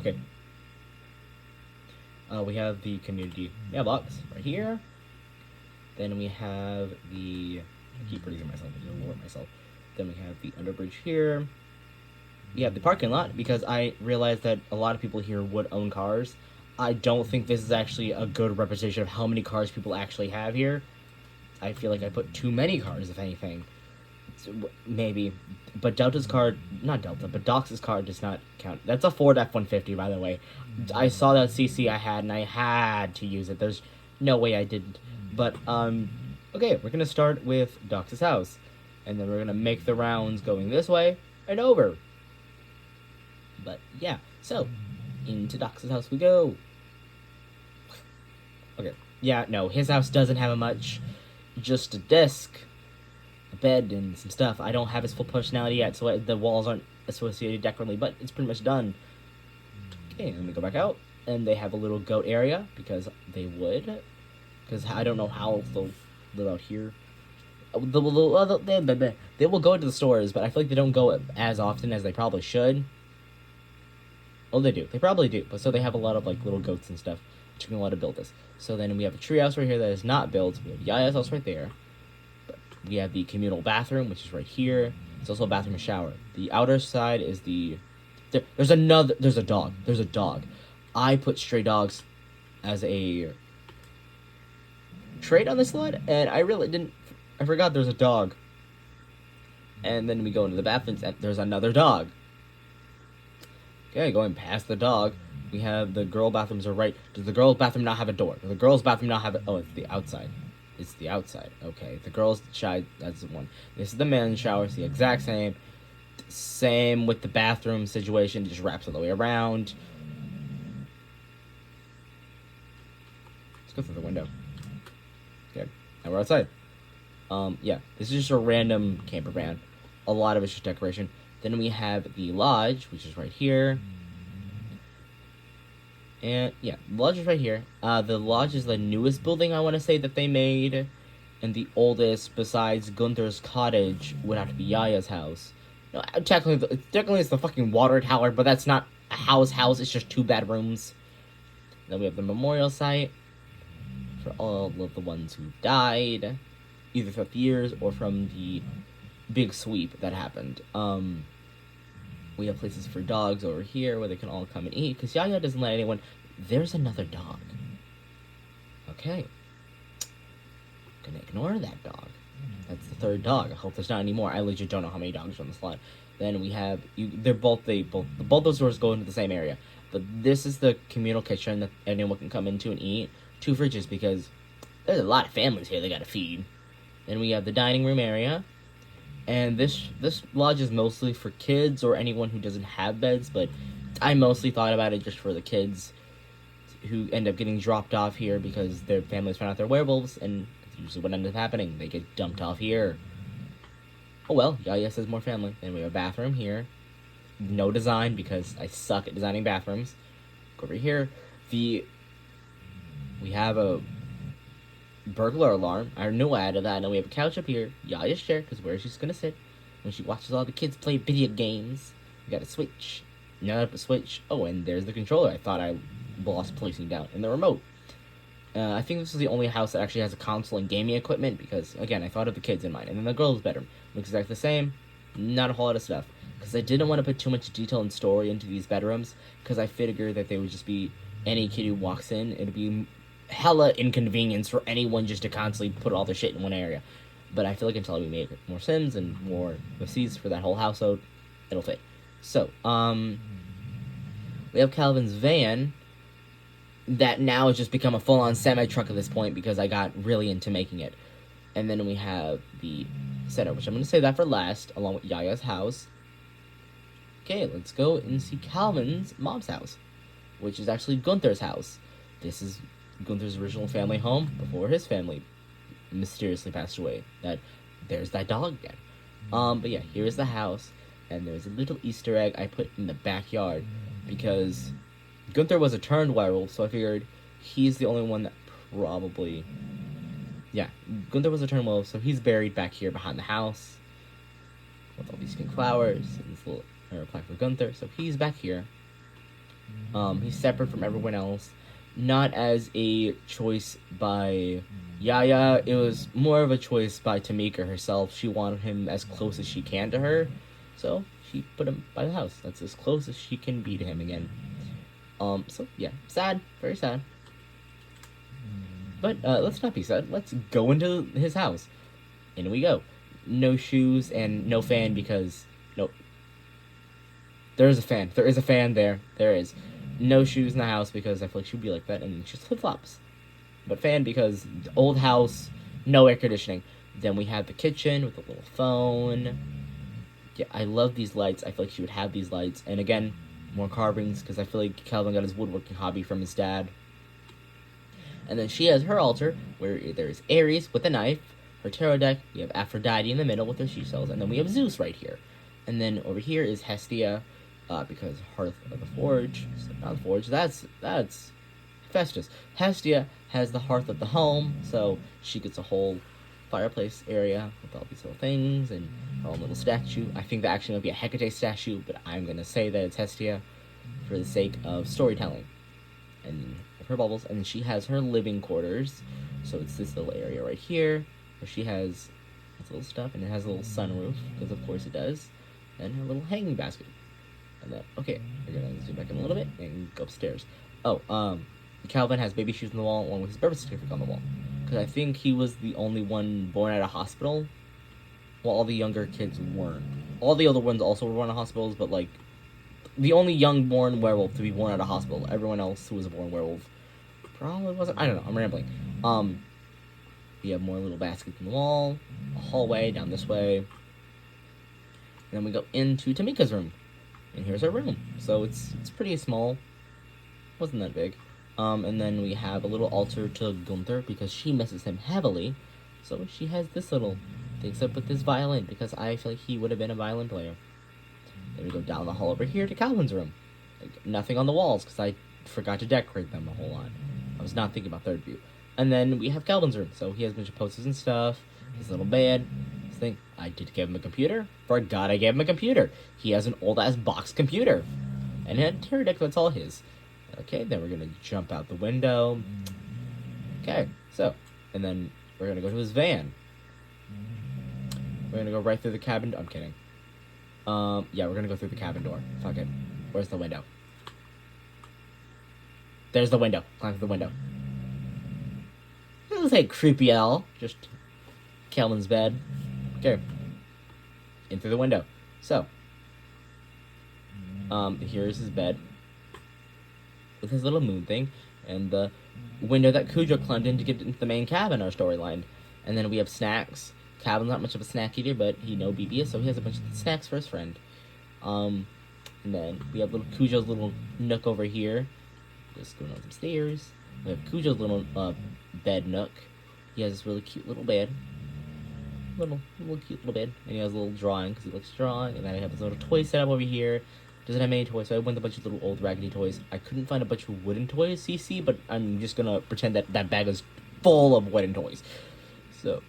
Okay. We have the community mailbox right here. Then we have the... I keep freezing myself. I just lower myself. Then we have the underbridge here. We have the parking lot, because I realized that a lot of people here would own cars. I don't think this is actually a good representation of how many cars people actually have here. I feel like I put too many cars, if anything. So, maybe. But Delta's car... Not Delta, but Dox's car does not count. That's a Ford F-150, by the way. I saw that CC I had, and I had to use it. There's no way I didn't. But, okay, we're gonna start with Dox's house. And then we're gonna make the rounds going this way and over. But, yeah. So, into Dox's house we go. Okay. Yeah, no, his house doesn't have much. Just a desk, a bed, and some stuff. I don't have his full personality yet, so the walls aren't associated decoratively, but it's pretty much done. Okay, let me go back out. And they have a little goat area, because they would. Because I don't know how they'll live out here. They will go to the stores, but I feel like they don't go as often as they probably should. Oh, they do. They probably do. But so they have a lot of, like, little goats and stuff. It took me a while to build this. So then we have a treehouse right here that is not built. We have Yaya's house right there. But we have the communal bathroom, which is right here. It's also a bathroom and shower. The outer side is the... There's a dog. There's a dog. I put stray dogs as a trait on this slide, and I really didn't... I forgot there's a dog. And then we go into the bathrooms, and there's another dog. Okay, going past the dog, we have the girl bathrooms are right. Does the girl's bathroom not have a door? Does the girl's bathroom not have a... Oh, it's the outside. It's the outside. Okay, the girl's shower, that's the one. This is the men's shower. It's the exact same. Same with the bathroom situation. It just wraps all the way around. Let's go through the window. Okay, now we're outside. Yeah, this is just a random camper van. A lot of it's just decoration. Then we have the lodge, which is right here. And, yeah, the lodge is right here. The lodge is the newest building, I want to say, that they made. And the oldest, besides Gunther's cottage, would have to be Yaya's house. No, technically it's the fucking water tower, but that's not a house. It's just 2 bedrooms. Then we have the memorial site for all of the ones who died, either 50 years or from the big sweep that happened. We have places for dogs over here where they can all come and eat, because Yaya doesn't let anyone... There's another dog. Okay. Gonna ignore that dog. That's the 3rd dog. I hope there's not any more. I legit don't know how many dogs are on the slot. Then we have... both those doors go into the same area. But this is the communal kitchen that anyone can come into and eat. 2 fridges, because there's a lot of families here they gotta feed. Then we have the dining room area. And this lodge is mostly for kids or anyone who doesn't have beds, but I mostly thought about it just for the kids who end up getting dropped off here because their families found out they're werewolves, and that's usually what ends up happening. They get dumped off here. Oh well, Yaya says more family. Then we have a bathroom here. No design, because I suck at designing bathrooms. Go over here. We have a burglar alarm. I knew I added that. And then we have a couch up here. Yaya's chair, because where she's gonna sit when she watches all the kids play video games. We got a switch. Another switch. Oh, and there's the controller. I thought I lost placing down in the remote. I think this is the only house that actually has a console and gaming equipment, because again, I thought of the kids in mind. And then the girls' bedroom looks exactly the same. Not a whole lot of stuff, because I didn't want to put too much detail and story into these bedrooms, because I figured that they would just be any kid who walks in. It'd be hella inconvenience for anyone just to constantly put all their shit in one area. But I feel like until we make more Sims and more seats for that whole household, it'll fit. So, we have Calvin's van that now has just become a full-on semi-truck at this point because I got really into making it. And then we have the center, which I'm going to say that for last, along with Yaya's house. Okay, let's go and see Calvin's mom's house, which is actually Gunther's house. This is Gunther's original family home before his family mysteriously passed away. There's that dog again. But yeah, here's the house, and there's a little Easter egg I put in the backyard because Gunther was a turned werewolf, so I figured he's the only one that probably... Yeah, Gunther was a turned werewolf, so he's buried back here behind the house with all these pink flowers and this little plaque for Gunther, so he's back here. He's separate from everyone else, not as a choice by Yaya. It was more of a choice by Tamika herself. She wanted him as close as she can to her, so she put him by the house. That's as close as she can be to him again. So yeah, sad, very sad. But let's not be sad. Let's go into his house. In we go. No shoes and no fan because no. There is a fan. There is a fan there. There is. No shoes in the house because I feel like she'd be like that, and just flip flops. But fan because old house, no air conditioning. Then we have the kitchen with a little phone. Yeah, I love these lights. I feel like she would have these lights. And again, more carvings because I feel like Calvin got his woodworking hobby from his dad. And then she has her altar where there's Ares with a knife, her tarot deck. We have Aphrodite in the middle with her seashells, and then we have Zeus right here. And then over here is Hestia, because Hearth of the Forge. So not the Forge. That's Festus. Hestia has the Hearth of the Home, so she gets a whole fireplace area with all these little things and her own little statue. I think that actually might be a Hecate statue, but I'm gonna say that it's Hestia for the sake of storytelling and of her bubbles. And then she has her living quarters, so it's this little area right here where she has this little stuff, and it has a little sunroof because of course it does, and her little hanging basket. And then okay, we're gonna zoom back in a little bit and go upstairs. Calvin has baby shoes on the wall along with his birth certificate on the wall, because I think he was the only one born at a hospital, while all the younger kids weren't. All the other ones also were born at hospitals, but like the only young born werewolf to be born at a hospital. Everyone else who was a born werewolf probably wasn't. I don't know. I'm rambling. We have more little baskets in the wall, a hallway down this way, and then we go into Tamika's room, and here's her room. So it's pretty small. Wasn't that big. And then we have a little altar to Gunther because she misses him heavily. So she has this little thing set up with this violin because I feel like he would have been a violin player. Then we go down the hall over here to Calvin's room. Like, nothing on the walls because I forgot to decorate them a whole lot. I was not thinking about third view. And then we have Calvin's room. So he has a bunch of posters and stuff. His little bed. His thing. I did give him a computer. Forgot I gave him a computer. He has an old-ass box computer. And he had a tarot deck that's all his. Okay, then we're going to jump out the window. Okay, so. And then we're going to go to his van. We're going to go right through the cabin. I'm kidding. Yeah, we're going to go through the cabin door. Fuck it. Where's the window? There's the window. Climb through the window. It doesn't say creepy at all. Just Calvin's bed. Okay. In through the window. So. Here's his bed. With his little moon thing. And the window that Cujo climbed in to get into the main cabin, our storyline. And then we have snacks. Calvin's not much of a snack eater, but he know BB, so he has a bunch of snacks for his friend. And then we have little Cujo's little nook over here. Just going on some stairs. We have Cujo's little bed nook. He has this really cute little bed. Little cute little bed. And he has a little drawing because he likes drawing. And then I have this little toy set up over here. Doesn't have many toys, so I went with a bunch of little old raggedy toys. I couldn't find a bunch of wooden toys, CC, but I'm just gonna pretend that that bag is full of wooden toys. So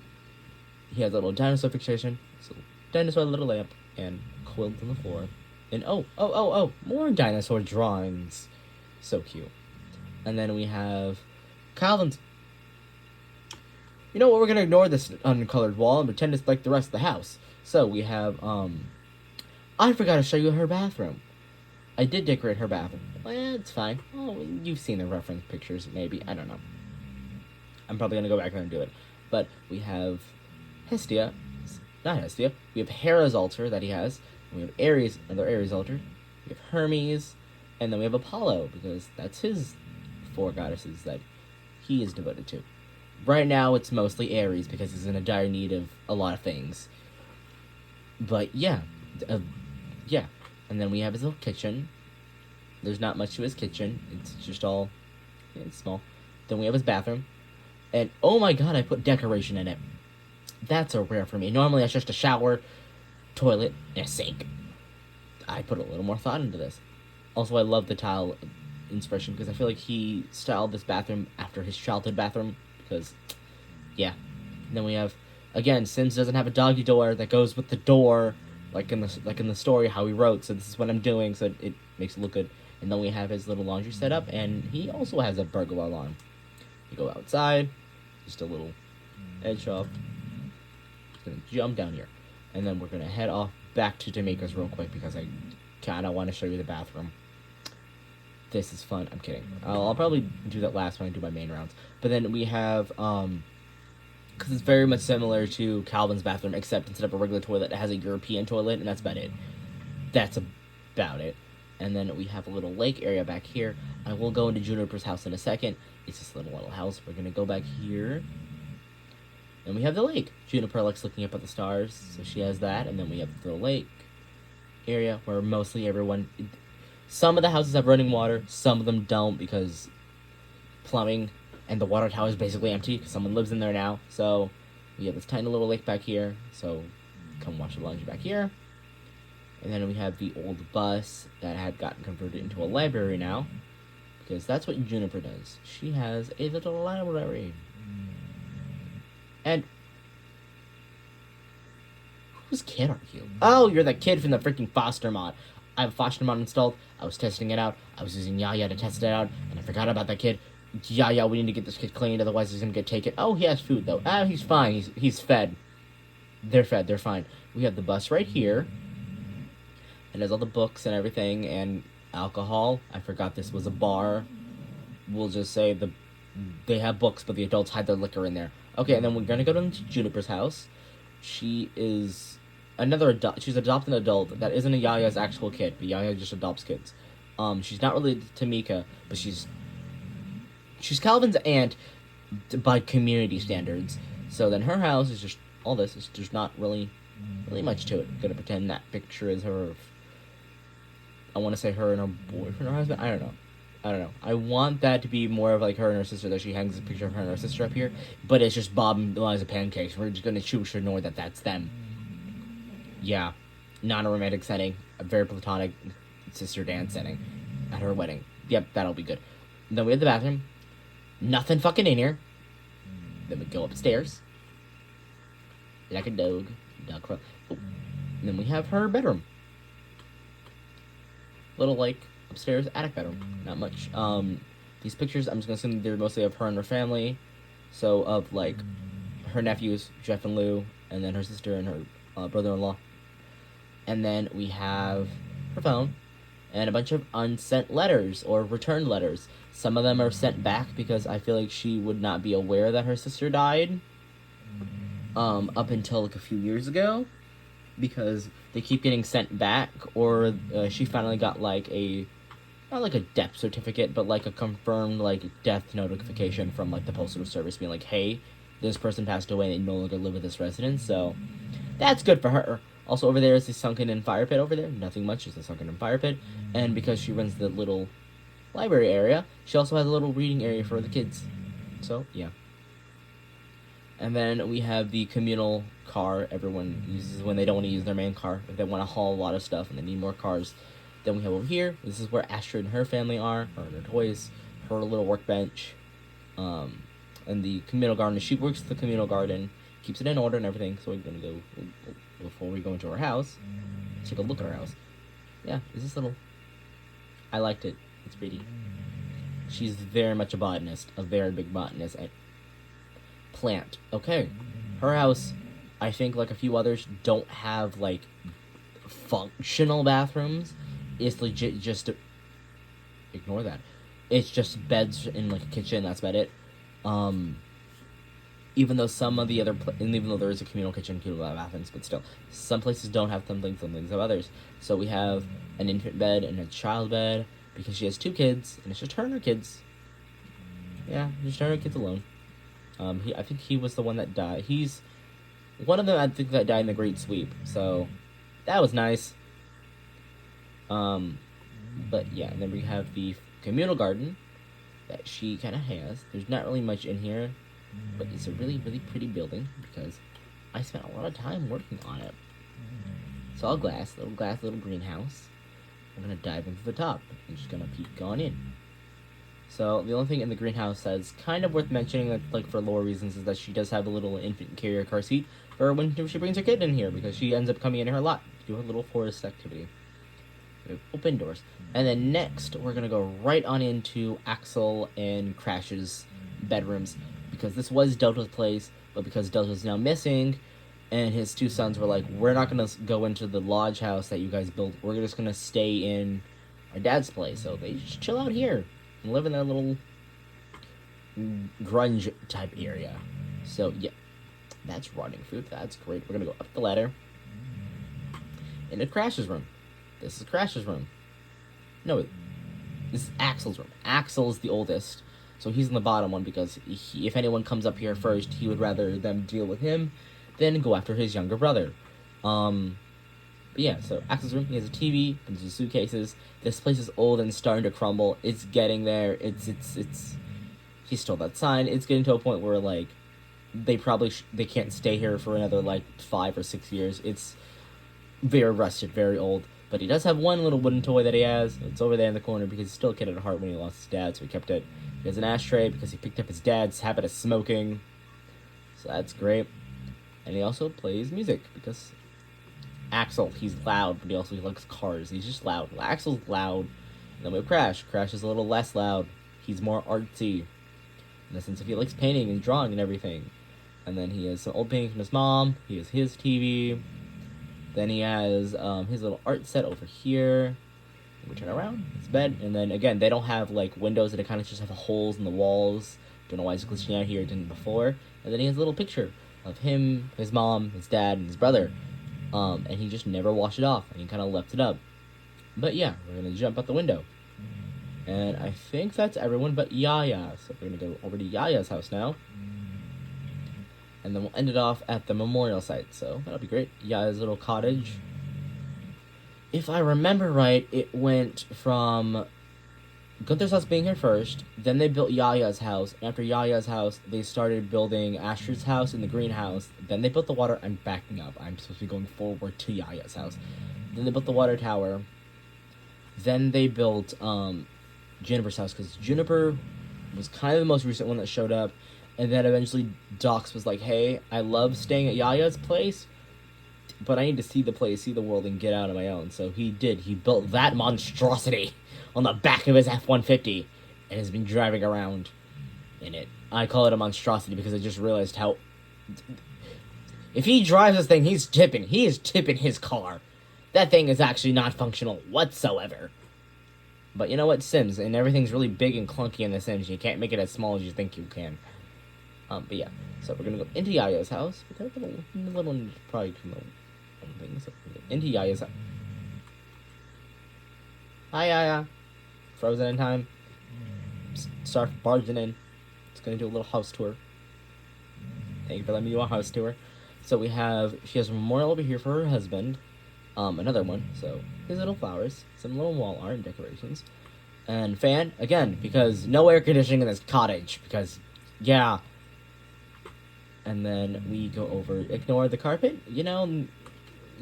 he has a little dinosaur fixation, so dinosaur little lamp, and quilt on the floor. And oh, more dinosaur drawings. So cute. And then we have Calvin's. You know what, we're gonna ignore this uncolored wall and pretend it's like the rest of the house. So we have, I forgot to show you her bathroom. I did decorate her bathroom. Well, it's fine. Oh, you've seen the reference pictures, maybe. I don't know. I'm probably gonna go back there and do it. But we have Hestia. Not Hestia. We have Hera's altar that he has. And we have Ares, another Ares altar. We have Hermes. And then we have Apollo, because that's his 4 goddesses that he is devoted to. Right now, it's mostly Ares, because he's in a dire need of a lot of things. But, yeah. Yeah. And then we have his little kitchen. There's not much to his kitchen. It's just all... Yeah, it's small. Then we have his bathroom. And, oh my god, I put decoration in it. That's a rare for me. Normally, it's just a shower, toilet, and a sink. I put a little more thought into this. Also, I love the tile inspiration because I feel like he styled this bathroom after his childhood bathroom. Because, yeah. And then we have, again, Sims doesn't have a doggy door that goes with the door, like in the story how he wrote. So this is what I'm doing, so it makes it look good. And then we have his little laundry set up, and he also has a burglar alarm. You go outside, just a little edge off. Just gonna jump down here. And then we're gonna head off back to Jamaica's real quick because I kinda wanna show you the bathroom. This is fun. I'm kidding. I'll probably do that last when I do my main rounds. But then we have, because it's very much similar to Calvin's bathroom, except instead of a regular toilet, it has a European toilet, and that's about it. That's about it. And then we have a little lake area back here. I will go into Juniper's house in a second. It's this little house. We're going to go back here. And we have the lake. Juniper likes looking up at the stars, so she has that. And then we have the lake area where mostly everyone... Some of the houses have running water. Some of them don't because plumbing and the water tower is basically empty because someone lives in there now. So we have this tiny little lake back here. So come watch the laundry back here. And then we have the old bus that had gotten converted into a library now. Because that's what Juniper does. She has a little library. And... whose kid are you? Oh, you're the kid from the freaking Foster mod. I have Foster mod installed. I was testing it out. I was using Yaya to test it out. And I forgot about that kid. Yaya, we need to get this kid cleaned. Otherwise he's going to get taken. Oh, he has food, though. Ah, he's fine. He's fed. They're fed. They're fine. We have the bus right here. It has all the books and everything and alcohol. I forgot this was a bar. We'll just say they have books, but the adults hide their liquor in there. Okay, and then we're going to go to Juniper's house. She is another adult. She's adopted an adult that isn't a Yaya's actual kid, but Yaya just adopts kids. She's not related to Mika, but she's Calvin's aunt by community standards. So then her house is just all this. There's not really much to it. I'm gonna pretend that picture is her. I want to say her and her boyfriend or husband. I don't know. I want that to be more of like her and her sister, that she hangs a picture of her and her sister up here. But it's just Bob and Eliza Pancakes. We're just gonna choose to ignore that that's them. Yeah. Not a romantic setting. A very platonic sister dance setting at her wedding. Yep, that'll be good. Then we have the bathroom. Nothing fucking in here. Then we go upstairs. Like a dog. Dog crow. Oh. And then we have her bedroom. Little, like, upstairs attic bedroom. Not much. These pictures, I'm just gonna assume they're mostly of her and her family. So, of, like, her nephews, Jeff and Lou, and then her sister and her brother-in-law. And then we have her phone, and a bunch of unsent letters, or returned letters. Some of them are sent back because I feel like she would not be aware that her sister died. Up until, like, a few years ago. Because they keep getting sent back, or she finally got, like, not like a death certificate, but like a confirmed, like, death notification from, like, the postal service being like, hey, this person passed away and they no longer live with this residence, so that's good for her. Also, over there is the sunken-in fire pit over there. Nothing much, just a sunken-in fire pit. And because she runs the little library area, she also has a little reading area for the kids. So, yeah. And then we have the communal car everyone uses when they don't want to use their main car. If they want to haul a lot of stuff and they need more cars. Then we have over here, this is where Astrid and her family are, or their toys, her little workbench. And the communal garden, she works the communal garden, keeps it in order and everything. So we're going to go, before we go into our house, let's take a look at our house. Yeah, is this little... I liked it. It's pretty. She's very much a botanist, a very big botanist. Plant. Okay. Her house, I think, like a few others, don't have, like, functional bathrooms. It's legit just... Ignore that. It's just beds in, like, a kitchen, that's about it. Even though some of the other... and even though there is a communal kitchen, communal bathrooms, but still. Some places don't have some things have others. So we have an infant bed and a child bed, because she has 2 kids, and it's just her and her kids. Yeah, just her and her kids alone. I think he was the one that died. He's one of them, I think, that died in the Great Sweep. So that was nice. But yeah, and then we have the communal garden that she kind of has. There's not really much in here, but it's a really, really pretty building because I spent a lot of time working on it. It's all glass, little greenhouse. I'm gonna dive into the top. I'm just gonna keep going in. So, the only thing in the greenhouse that's kind of worth mentioning, that, like, for lore reasons, is that she does have a little infant carrier car seat for when she brings her kid in here, because she ends up coming in here a lot to do her little forest activity. We have open doors. And then next, we're going to go right on into Axel and Crash's bedrooms. Because this was Delta's place, but because Delta's now missing, and his two sons were like, we're not going to go into the lodge house that you guys built. We're just going to stay in our dad's place. So they just chill out here and live in that little grunge type area. So, yeah. That's rotting food. That's great. We're going to go up the ladder into Crash's room. This is Crash's room. No, this is Axel's room. Axel's the oldest, so he's in the bottom one because if anyone comes up here first, he would rather them deal with him than go after his younger brother. But yeah, so Axel's room, he has a TV, bunch of suitcases. This place is old and starting to crumble. It's getting there. He stole that sign. It's getting to a point where, like, they can't stay here for another, like, 5 or 6 years. It's very rusted, very old. But he does have one little wooden toy that he has. It's over there in the corner because he's still a kid at heart when he lost his dad, so he kept it. He has an ashtray because he picked up his dad's habit of smoking. So that's great. And he also plays music because Axel, he's loud, but he likes cars. He's just loud. Axel's loud. And then we have Crash. Crash is a little less loud. He's more artsy. In the sense of he likes painting and drawing and everything. And then he has some old paintings from his mom. He has his TV. Then he has his little art set over here. We turn around, his bed, and then again, they don't have like windows, they kind of just have holes in the walls. Don't know why it's glitching out here, it didn't before. And then he has a little picture of him, his mom, his dad, and his brother. And he just never washed it off, and he kind of left it up. But yeah, we're gonna jump out the window. And I think that's everyone but Yaya. So we're gonna go over to Yaya's house now. And then we'll end it off at the memorial site, so that'll be great. Yaya's little cottage. If I remember right, it went from Gunther's house being here first, then they built Yaya's house. After Yaya's house, they started building Asher's house and the greenhouse. Then they built the water. I'm backing up. I'm supposed to be going forward to Yaya's house. Then they built the water tower. Then they built Juniper's house, because Juniper was kind of the most recent one that showed up. And then eventually Docs was like, hey, I love staying at Yaya's place, but I need to see the place, see the world, and get out on my own. So he did. He built that monstrosity on the back of his F-150 and has been driving around in it. I call it a monstrosity because I just realized how... If he drives this thing, he's tipping. He is tipping his car. That thing is actually not functional whatsoever. But you know what? Sims, and everything's really big and clunky in The Sims. You can't make it as small as you think you can. But yeah, so we're gonna go into Yaya's house. The little one probably can know things. So into Yaya's house. Hi, Yaya. Frozen in time. Start barging in. It's gonna do a little house tour. Thank you for letting me do a house tour. So she has a memorial over here for her husband. Another one. So his little flowers, some little wall art and decorations, and fan again because no air conditioning in this cottage because yeah. And then we go over, ignore the carpet. You know,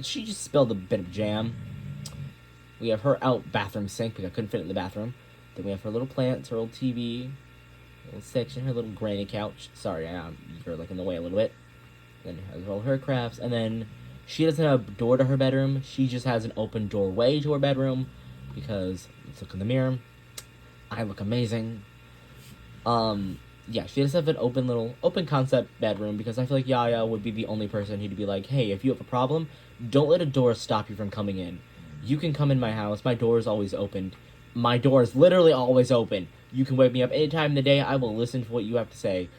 she just spilled a bit of jam. We have her out bathroom sink because I couldn't fit it in the bathroom. Then we have her little plants, her old TV, little section, her little granny couch. Sorry, you're like in the way a little bit. Then has all her crafts. And then she doesn't have a door to her bedroom. She just has an open doorway to her bedroom because, let's look in the mirror. I look amazing. Yeah, she does have an open concept bedroom because I feel like Yaya would be the only person who'd be like, hey, if you have a problem, don't let a door stop you from coming in. You can come in my house. My door is always open. My door is literally always open. You can wake me up any time in the day. I will listen to what you have to say.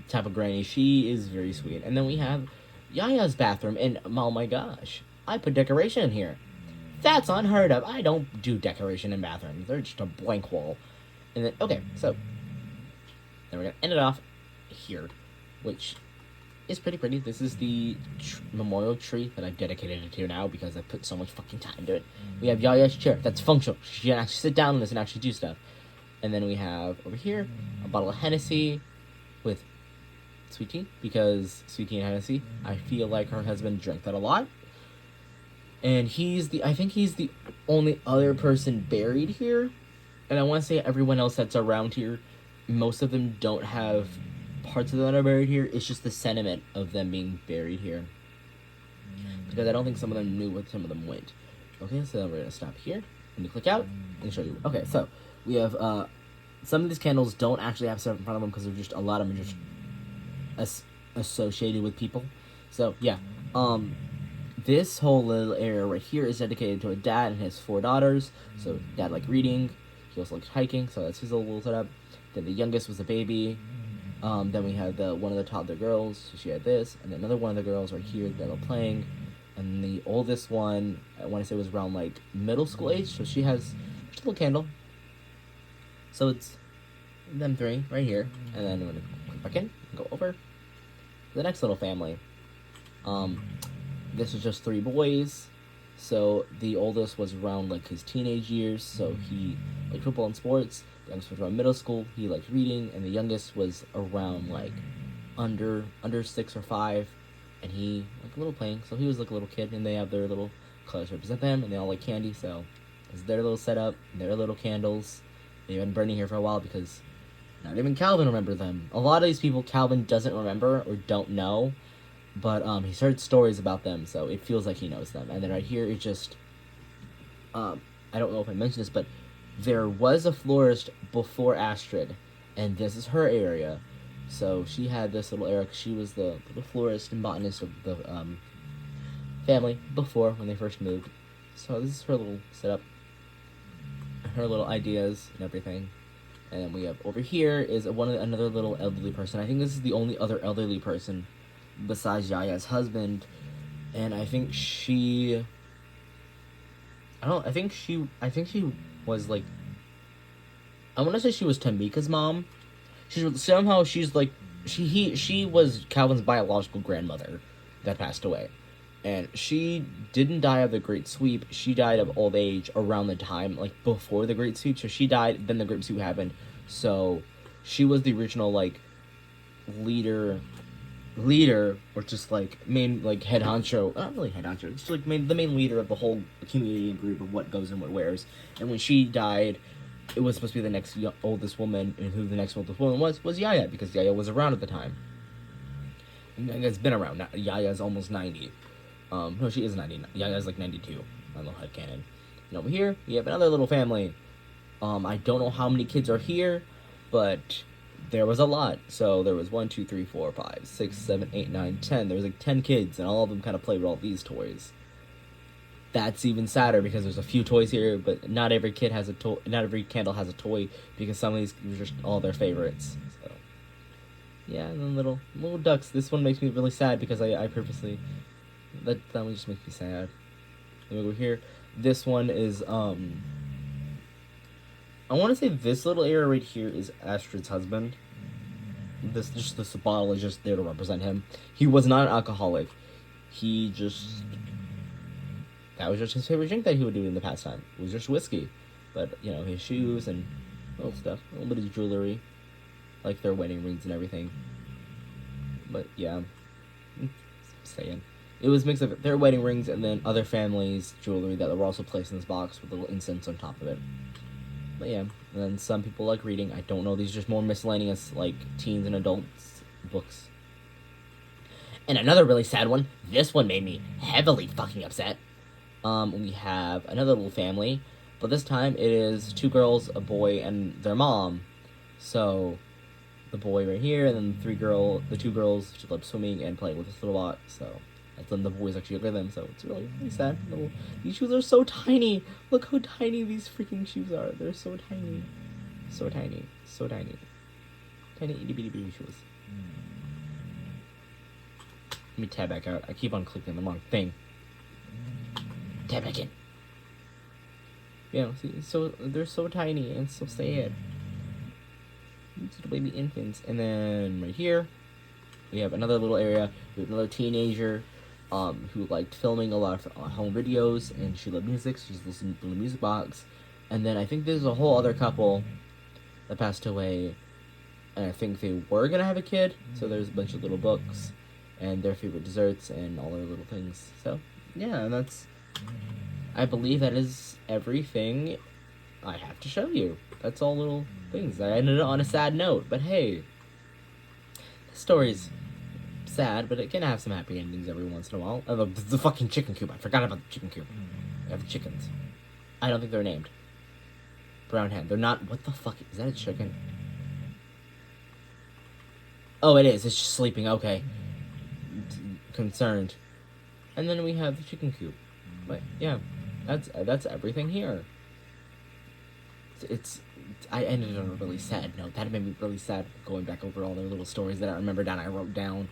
Type of granny. She is very sweet. And then we have Yaya's bathroom, and oh my gosh, I put decoration in here. That's unheard of. I don't do decoration in bathrooms. They're just a blank wall. And then, okay, so... Then we're going to end it off here, which is pretty pretty. This is the memorial tree that I've dedicated it to now because I put so much fucking time into it. We have Yaya's chair. That's functional. She can actually sit down on this and actually do stuff. And then we have, over here, a bottle of Hennessy with sweet tea, because sweet tea and Hennessy, I feel like her husband drank that a lot. And I think he's the only other person buried here. And I want to say everyone else that's around here, most of them don't have parts of them that are buried here. It's just the sentiment of them being buried here. Because I don't think some of them knew where some of them went. Okay, so then we're gonna stop here. Let me click out and show you. Okay, so we have some of these candles don't actually have stuff in front of them because they're just a lot of them are just associated with people. So yeah, this whole little area right here is dedicated to a dad and his 4 daughters. So dad liked reading, he also liked hiking, so that's his little setup. Then the youngest was a baby. Then we had one of the toddler girls, so she had this, and then another one of the girls right here that were playing. And the oldest one, I want to say was around like middle school age, so she has just a little candle. So it's them 3 right here, and then I'm gonna click back in and go over to the next little family. This was just 3 boys. So the oldest was around like his teenage years, so he liked football and sports. The youngest was around middle school, he liked reading, and the youngest was around like under 6 or 5, and he like a little playing. So he was like a little kid, and they have their little colors to represent them, and they all like candy. So it's their little setup, their little candles. They've been burning here for a while because not even Calvin remembers them. A lot of these people Calvin doesn't remember or don't know, but he's heard stories about them, so it feels like he knows them. And then right here is just, I don't know if I mentioned this, but there was a florist before Astrid, and this is her area. So she had this little area, 'cause she was the florist and botanist of the family before, when they first moved. So this is her little setup, her little ideas and everything. And then we have over here is another little elderly person. I think this is the only other elderly person besides Yaya's husband, and I think she was like, I want to say she was Tamika's mom. She was Calvin's biological grandmother that passed away, and she didn't die of the Great Sweep. She died of old age around the time, like before the Great Sweep. So she died, then the Great Sweep happened. So she was the original like leader, or just like main like head honcho. Not really head honcho. Just like the main leader of the whole community and group of what goes and what wears. And when she died, it was supposed to be the next oldest woman, and who the next oldest woman was Yaya, because Yaya was around at the time. And Yaya's been around. Now, Yaya's almost 90. No, she is 90. Yaya's like 92. I don't know headcanon. And over here, we have another little family. I don't know how many kids are here, but there was a lot. So there was 1, 2, 3, 4, 5, 6, 7, 8, 9, 10. There was like 10 kids, and all of them kind of played with all these toys. That's even sadder because there's a few toys here, but not every kid has a toy. Not every candle has a toy, because some of these are just all their favorites. So yeah, and then little ducks. This one makes me really sad because I purposely, that one just makes me sad. Let me go here. This one is I want to say this little area right here is Astrid's husband. This bottle is just there to represent him. He was not an alcoholic. That was just his favorite drink that he would do in the pastime. It was just whiskey. But, his shoes and little stuff. A little bit of jewelry. Like their wedding rings and everything. But, yeah. I'm saying. It was mixed of their wedding rings and then other families' jewelry that were also placed in this box with a little incense on top of it. But, yeah. And then some people like reading. I don't know. These are just more miscellaneous, like, teens and adults books. And another really sad one. This one made me heavily fucking upset. We have another little family, but this time it is 2 girls, a boy, and their mom. So, the boy right here, and then the 2 girls, she love swimming and playing with this little bot. So, that's when the boys actually younger than them. So it's really, really sad. These shoes are so tiny. Look how tiny these freaking shoes are. They're so tiny, so tiny, so tiny, tiny itty bitty bitty shoes. Let me tab back out. I keep on clicking the wrong thing. Tab back in. Yeah, see, so they're so tiny and so sad. These little baby infants. And then right here, we have another little area with another teenager who liked filming a lot of home videos, and she loved music, so she's listening to the music box. And then I think there's a whole other couple that passed away, and I think they were gonna have a kid, so there's a bunch of little books and their favorite desserts and all their little things. So yeah, and I believe that is everything I have to show you. That's all little things. I ended it on a sad note, but hey, the story's sad, but it can have some happy endings every once in a while. The fucking chicken coop. I forgot about the chicken coop. We have the chickens. I don't think they're named. Brown hen. They're not. What the fuck? Is that a chicken? Oh, it is. It's just sleeping. Okay. Concerned. And then we have the chicken coop. But yeah, that's everything here. I ended on a really sad note. That made me really sad going back over all the little stories that I remembered and I wrote down.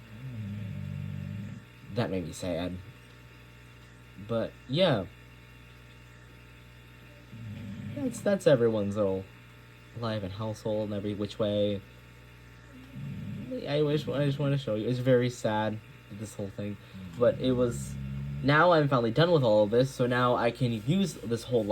That made me sad. But yeah. That's everyone's little life and household and every which way. I just want to show you. It's very sad, this whole thing. But it was... Now I'm finally done with all of this, so now I can use this whole lot